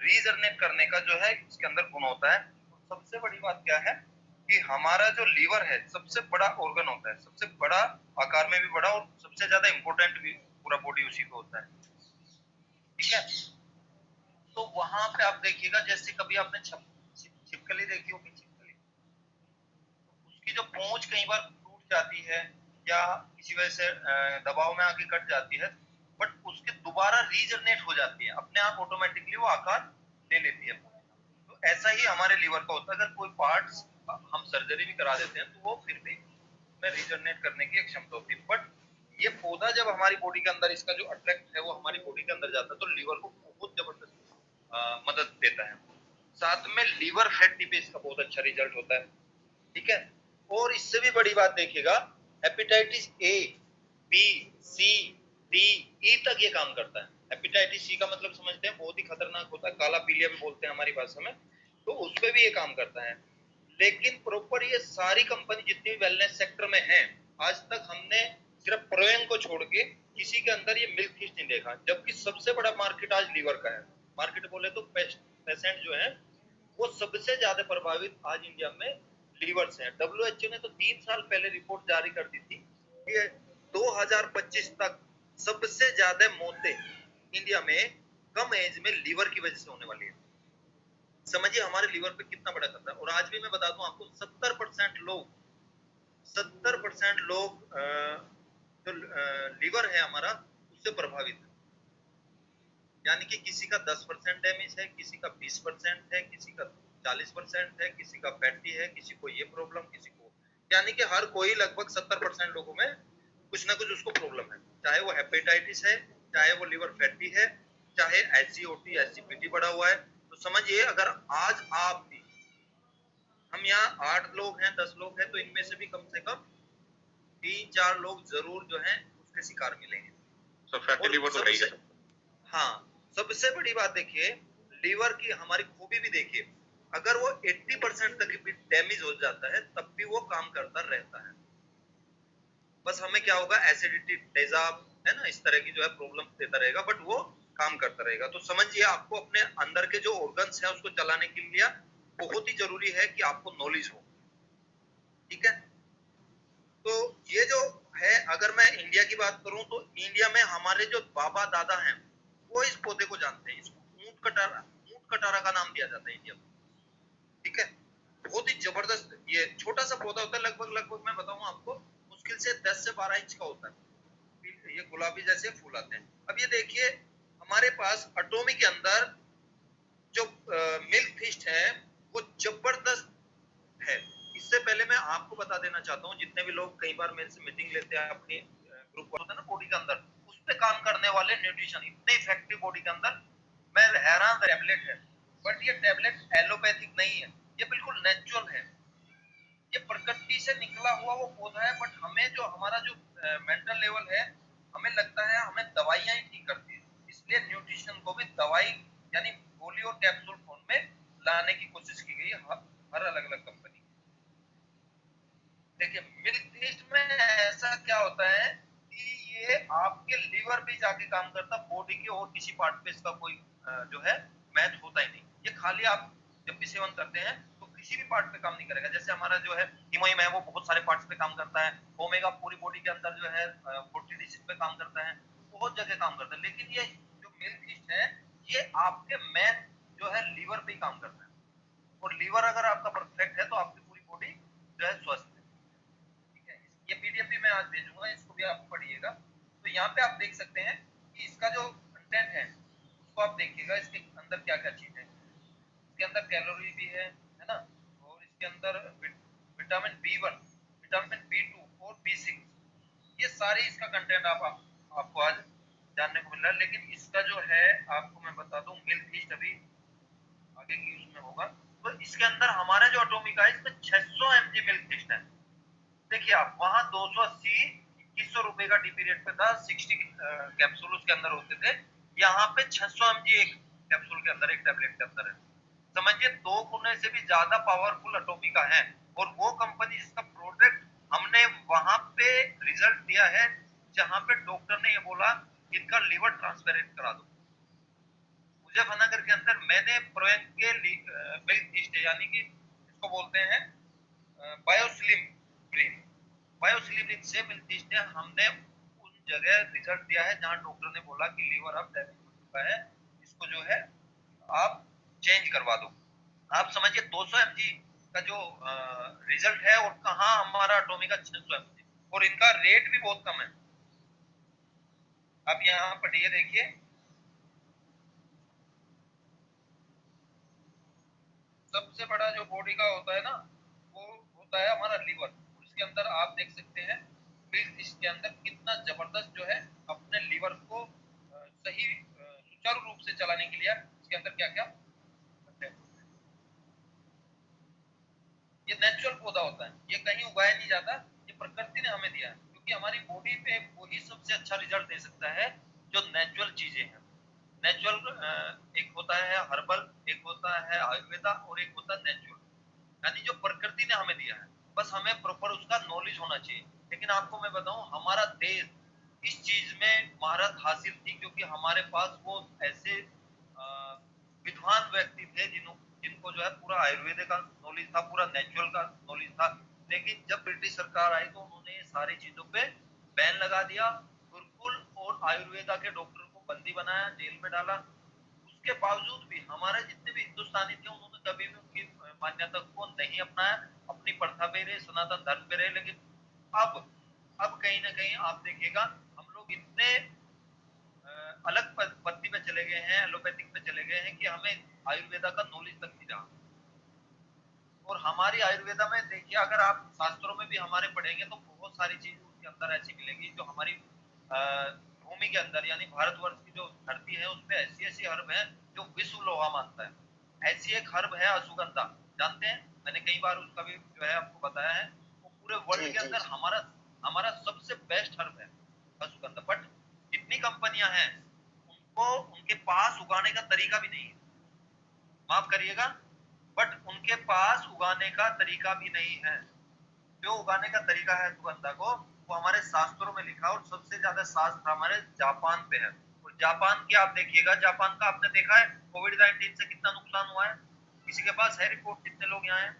Regenerate करने का जो है इसके अंदर गुण होता है। तो सबसे बड़ी बात क्या है कि हमारा जो लीवर है सबसे बड़ा ऑर्गन होता है, सबसे बड़ा, आकार में भी बड़ा और सबसे ज्यादा इंपॉर्टेंट भी पूरा बॉडी उसी को होता है। ठीक है, तो वहां पे आप देखिएगा जैसे कभी आपने छिपकली देखी होगी, छिपकली, तो उसकी जो पूंछ कई बार टूट जाती है या किसी वजह से दबाव में आके कट जाती है, बट उसके दोबारा रीजनरेट हो जाती है, अपने आप ऑटोमेटिकली वो आकार ले लेती है। तो ऐसा ही हमारे लीवर का होता है, अगर कोई पार्ट्स हम सर्जरी भी करा देते हैं तो वो फिर भी में रीजनरेट करने की एक क्षमता होती है। बट ये पौधा जब हमारी बॉडी के अंदर, इसका जो अट्रैक्ट है वो हमारी बॉडी के अंदर जाता है, तो लीवर को बहुत जबरदस्त मदद देता है। साथ में लीवर फैटी पे इसका बहुत अच्छा रिजल्ट होता है। ठीक है, और इससे भी बड़ी बात देखिएगा, hepatitis A, B, C, D, E तक ये काम करता है। हेपेटाइटिस सी का मतलब समझते हैं, बहुत ही खतरनाक होता है, काला पीलिया भी बोलते हैं हमारी भाषा में, तो उस पे भी ये काम करता है। लेकिन प्रॉपर ये सारी कंपनी जितनी वेलनेस सेक्टर में है, आज तक हमने सिर्फ प्रोएन को छोड़ के किसी के अंदर ये मिल्क फिश नहीं देखा, जबकि सबसे बड़ा मार्केट आज लीवर का है। मार्केट बोले तो पेशेंट जो है वो सबसे ज्यादा प्रभावित आज इंडिया में लीवर से है। डब्ल्यूएचओ ने तो 3 साल पहले रिपोर्ट जारी कर दी थी कि 2025 तक सबसे ज्यादा मौतें इंडिया में कम एज में लीवर की वजह से होने वाली है। समझिए हमारे लीवर पे कितना बड़ा खतरा है। और आज भी मैं बता दूं आपको, 70% लोग जो लीवर है हमारा उससे प्रभावित है। यानी कि किसी का 10% डैमेज है, किसी का 20% है, किसी का 40% है, किसी का फैटी है, किसी को ये प्रॉब्लम, किसी को, यानी कि हर कोई लगभग 70% लोगों में कुछ ना कुछ उसको प्रॉब्लम है, चाहे वो हेपेटाइटिस है, चाहे वो लिवर फैटी है, चाहे एसजीओटी एसजीपीटी बढ़ा हुआ है। तो समझिए अगर आज आप भी, हम यहाँ 8 लोग हैं, 10 लोग हैं, तो इनमें से भी कम से कम 3-4 लोग जरूर जो है उसके शिकार मिलेंगे। तो फैटी लिवर तो है ही है। हाँ, सबसे बड़ी बात देखिए, लीवर की हमारी खूबी भी देखिए, अगर वो 80% तक भी डैमेज हो जाता है तब भी वो काम करता रहता है। बस हमें क्या होगा, एसिडिटी, तेजाब, है ना, इस तरह की जो है प्रॉब्लम देता रहेगा, बट वो काम करता रहेगा। तो समझिए आपको अपने अंदर के जो ऑर्गन्स हैं उसको चलाने के लिए बहुत ही जरूरी है कि आपको नॉलेज हो। ठीक है, तो ये जो है, अगर मैं इंडिया की बात करूं तो इंडिया में हमारे जो बाबा दादा हैं वो इस पौधे को जानते हैं। इसको ऊंट कटारा का नाम दिया जाता है इंडिया में। ठीक है, बहुत ही जबरदस्त ये छोटा सा पौधा होता है, लगभग मैं बताऊं आपको, मुश्किल से 10 से 12 इंच का होता है। ये गुलाबी जैसे फूल आते हैं। अब ये देखिए, हमारे पास एटॉमी के अंदर जो मिल्क फिश है वो जबरदस्त है। इससे पहले मैं आपको बता देना चाहता हूँ, जितने भी लोग कई बार मेरे से मीटिंग लेते हैं, अपनी ग्रुप होता है ना बॉडी के अंदर, उस पे काम करने वाले न्यूट्रिशन इतने इफेक्टिव बॉडी के अंदर, मैं हैरान। टैबलेट है, बट ये टैबलेट एलोपैथिक नहीं है, ये बिल्कुल नेचुरल है। ये प्रकृति से निकला हुआ वो पौधा है, बट हमें जो हमारा जो मेंटल लेवल है, हमें लगता है हमें दवाइयां ही ठीक करती है, इसलिए न्यूट्रिशन को भी दवाई यानी गोली और कैप्सूल फॉर्म में लाने की कोशिश की गई है हर अलग अलग कंपनी। देखिए मिल्क टेस्ट में ऐसा क्या होता है कि ये आपके लीवर पे जाके काम करता, बॉडी के और किसी पार्ट पे इसका कोई जो है मैच होता ही नहीं। ये खाली आप जब भी सेवन करते हैं तो किसी भी पार्ट पे काम नहीं करेगा। जैसे हमारा जो है हीमोहिम है वो बहुत सारे पार्ट्स पे काम करता है, ओमेगा पूरी बॉडी के अंदर जो है 40 डिजीज पे काम करता है, बहुत जगह काम करता है। लेकिन ये जो मिल्क टेस्ट है ये आपके मेन जो है लीवर पे ही काम करता है, और लीवर अगर आपका परफेक्ट है तो आपकी पूरी बॉडी जो है स्वस्थ है। ये पीडीएफ भी मैं आज भेजूंगा, इसको भी आप पढ़िएगा। तो यहाँ पे आप देख सकते हैं कि इसका जो कंटेंट है उसको आप देखिएगा, इसके अंदर क्या क्या चीज है। इसके अंदर कैलोरी भी है ना, और इसके अंदर विटामिन बी 1, विटामिन बी 2 और बी 6, ये सारे इसका कंटेंट आपको आज जानने को मिल रहा है। लेकिन इसका जो है आपको मैं बता दूं, मिल्क ईस्ट अभी आगे की उसमें होगा, तो इसके अंदर हमारा जो एटॉमिक है इसमें 600 mg मिल्क ईस्ट है। देखिए आप वहां 280 2100 रुपए का डीपी रेट पे था, 60 कैप्सूल उसके अंदर होते थे, यहाँ पे 600 mg एक कैप्सूल के अंदर, एक टैबलेट के अंदर है। समझिए 2 गुने से भी ज्यादा पावरफुल एटॉमी का है, और वो कंपनी जिसका प्रोडक्ट हमने वहां पे रिजल्ट दिया है जहां पे डॉक्टर ने ये बोला इनका लीवर ट्रांसप्लेंट करा दो, मुजफ्फरनगर के अंदर मैंने प्रोएन के मिल्क ईस्ट यानी कि इसको बोलते हैं बायोस्लिम ग्रीन, बायोस्लिम से मिल्क ईस्ट है, हमने उन जगह रिजल्ट दिया है जहां डॉक्टर ने बोला कि लीवर अब डैमेज हो चुका है, इसको जो है आप चेंज करवा दो। आप समझिए 200 mg का जो रिजल्ट है और कहाँ हमारा अटोमी का 600 mg, और इनका रेट भी बहुत कम है। आप यहाँ पर ये देखिए, सबसे बड़ा जो बॉडी का होता है ना वो होता है हमारा लीवर। उसके अंदर आप देख सकते हैं मिल्क इसके अंदर कितना जबरदस्त जो है अपने लीवर को सही सुचारू रूप से चलाने के लिए इसके अंदर क्या क्या करते हैं। ये नेचुरल पौधा होता है, ये कहीं उगाया नहीं जाता, ये प्रकृति ने हमें दिया है, क्योंकि हमारी बॉडी पे वही सबसे अच्छा रिजल्ट दे सकता है जो नेचुरल चीजें हैं। नेचुरल एक होता है हर्बल, एक होता है आयुर्वेदा और एक होता है नेचुरल, यानी जो प्रकृति ने हमें दिया है, बस हमें प्रॉपर उसका नॉलेज होना चाहिए। लेकिन आपको मैं बताऊं हमारा देश इस चीज में महारत हासिल थी, क्योंकि हमारे पास वो ऐसे विद्वान व्यक्ति थे जिनको जो है पूरा आयुर्वेद का नॉलेज था, पूरा नेचुरल का नॉलेज था। लेकिन जब ब्रिटिश सरकार आई तो उन्होंने ये सारी चीजों पे बैन लगा दिया, गुरुकुल और आयुर्वेदा के डॉक्टर को बंदी बनाया, जेल में डाला। उसके बावजूद भी हमारे जितने भी हिंदुस्तानी थे उन्होंने कभी भी उनकी मान्यता को नहीं अपनाया, अपनी प्रथा पे रहे, सनातन धर्म पे रहे। लेकिन अब अब कहीं ना कहीं आप देखिएगा हम लोग इतने अलग पद्धति पे चले गए हैं, एलोपैथिक पे चले गए हैं कि हमें आयुर्वेदा का नॉलेज तक नहीं रहा। और हमारी आयुर्वेदा में देखिए, अगर आप शास्त्रों में भी हमारे पढ़ेंगे तो बहुत सारी चीजें उसके अंदर ऐसी मिलेगी जो हमारी भूमि के अंदर यानी भारतवर्ष की जो धरती है उसपे ऐसी ऐसी हर्ब है जो विश्व लोहा मानता है। ऐसी एक हर्ब है अश्वगंधा, जानते हैं? मैंने कई बार उसका भी जो है आपको बताया है। वो पूरे वर्ल्ड के अंदर हमारा हमारा सबसे बेस्ट हर्ब है अश्वगंधा। बट जितनी कंपनियां हैं उनको उनके पास उगाने का तरीका भी नहीं है, माफ करिएगा, बट उनके पास उगाने का तरीका भी नहीं है। जो उगाने का तरीका है सुगंधा को वो हमारे शास्त्रों में लिखा, और सबसे ज्यादा शास्त्र हमारे जापान पे है। और जापान की आप देखिएगा, जापान का आपने देखा है कोविड-19 से कितना नुकसान हुआ है? किसी के पास है रिपोर्ट कितने लोग यहाँ हैं?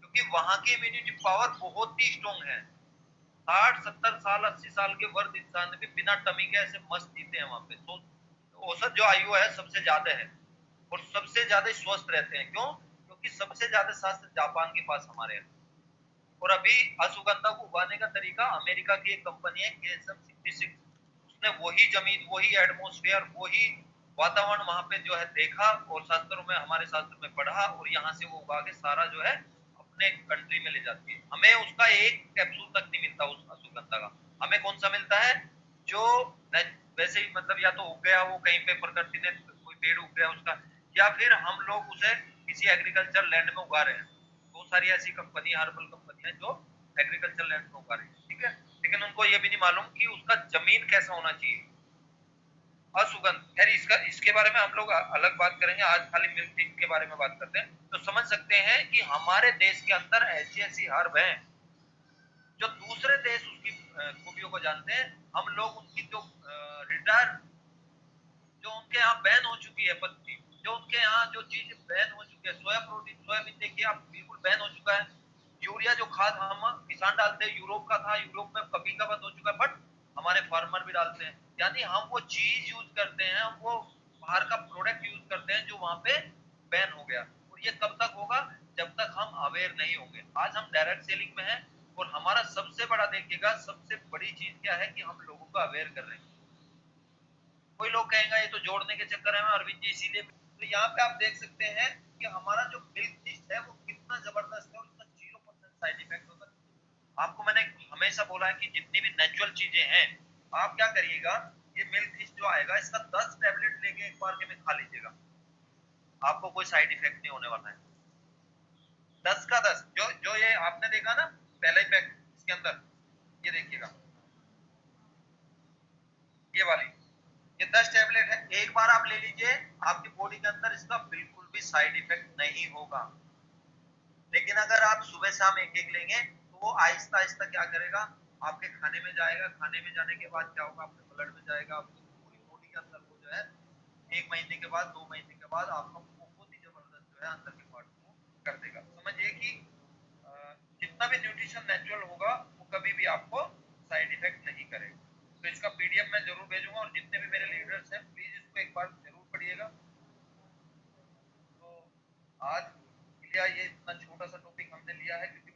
क्योंकि वहां की इम्यूनिटी पावर बहुत ही स्ट्रॉन्ग है। 60 70 साल 80 साल के वर्ग इंसान भी बिना टमी के ऐसे मस्त जीते हैं वहां पे। तो औसत जो आयु है सबसे ज्यादा है और सबसे ज्यादा स्वस्थ रहते हैं। क्यों? क्योंकि सबसे ज्यादा शास्त्र जापान के पास हमारे हैं। और अभी अश्वगंधा को उगाने का तरीका अमेरिका की एक कंपनी है केएसएम 66, उसने वही जमीन, वही एटमोस्फेयर, वही वातावरण वहां पे जो है देखा और शास्त्रों में, हमारे शास्त्र में पढ़ा, और यहाँ से वो उगा के सारा जो है अपने कंट्री में ले जाती है। हमें उसका एक कैप्सूल तक नहीं मिलता उस अश्वगंधा का। हमें कौन सा मिलता है? जो वैसे ही मतलब या तो उग गया वो कहीं पे, प्रकृति ने कोई पेड़ उग गया उसका, या फिर हम लोग उसे किसी एग्रीकल्चर लैंड में उगा रहे हैं। बहुत सारी ऐसी कंपनी, हर्बल कंपनी है जो एग्रीकल्चर लैंड में उगा रही है, ठीक है। लेकिन उनको ये भी नहीं मालूम कि उसका जमीन कैसा होना चाहिए। असुगंध, खैर इसका इसके बारे में हम लोग अलग बात करेंगे, आज खाली मिल्क टी के बारे में बात करते हैं। तो समझ सकते हैं कि हमारे देश के अंदर ऐसी ऐसी हर्ब है जो दूसरे देश उसकी खूबियों को जानते हैं। हम लोग उनकी जो रिटायर, जो उनके यहाँ बैन हो चुकी है पत्ती, जो उनके यहाँ जो चीज बैन हो चुकी है, सोया प्रोटीन, सोयाबीन देखिए आप बिल्कुल बैन हो चुका है। यूरिया जो खाद हम किसान डालते हैं यूरोप का था, यूरोप में कभी का बंद हो चुका है, बट हमारे फार्मर भी डालते हैं। यानी हम वो चीज यूज करते हैं, हम वो बाहर का प्रोडक्ट यूज करते हैं जो वहां पे बैन हो गया। और ये कब तक होगा? जब तक हम अवेयर नहीं होंगे। आज हम डायरेक्ट सेलिंग में हैं और हमारा सबसे बड़ा देखिएगा, सबसे बड़ी चीज क्या है कि हम लोगों को अवेयर कर रहे हैं। कोई लोग कहेंगे ये तो जोड़ने के चक्कर है अरविंद जी, इसीलिए। तो यहाँ पे आप देख सकते हैं कि हमारा जो मिल्क टेस्ट है वो कितना जबरदस्त है और उसका 0% साइड इफेक्ट होता है। आपको मैंने हमेशा बोला है कि जितनी भी नेचुरल चीजें हैं, आप क्या करिएगा, ये मिल्क टेस्ट जो आएगा इसका 10 टैबलेट लेके एक बार के में खा लीजिएगा, आपको कोई साइड इफेक्ट नहीं होने वाला है। 10 का 10, जो जो ये आपने देखा ना पहला इफेक्ट इसके अंदर, ये देखिएगा, ये वाली, ये 10 टैबलेट है, एक बार आप ले लीजिए, आपकी बॉडी के अंदर इसका बिल्कुल भी साइड इफेक्ट नहीं होगा। लेकिन अगर आप सुबह शाम एक एक लेंगे तो वो आहिस्ता आहिस्ता क्या करेगा, आपके खाने में जाएगा, खाने में जाने के बाद क्या होगा, आपके ब्लड में जाएगा, आपकी पूरी बॉडी के अंदर वो जो है 1 महीने के बाद, 2 महीने के बाद आपका बहुत ही जबरदस्त जो है अंदर के पार्ट को कर देगा। समझिए कि जितना भी न्यूट्रिशन नेचुरल होगा वो कभी भी आपको साइड इफेक्ट नहीं करेगा। तो इसका पीडीएफ मैं जरूर भेजूंगा, और जितने भी मेरे लीडर्स हैं प्लीज इसको एक बार जरूर पढ़िएगा। तो आज के लिए ये इतना छोटा सा टॉपिक हमने लिया है, क्योंकि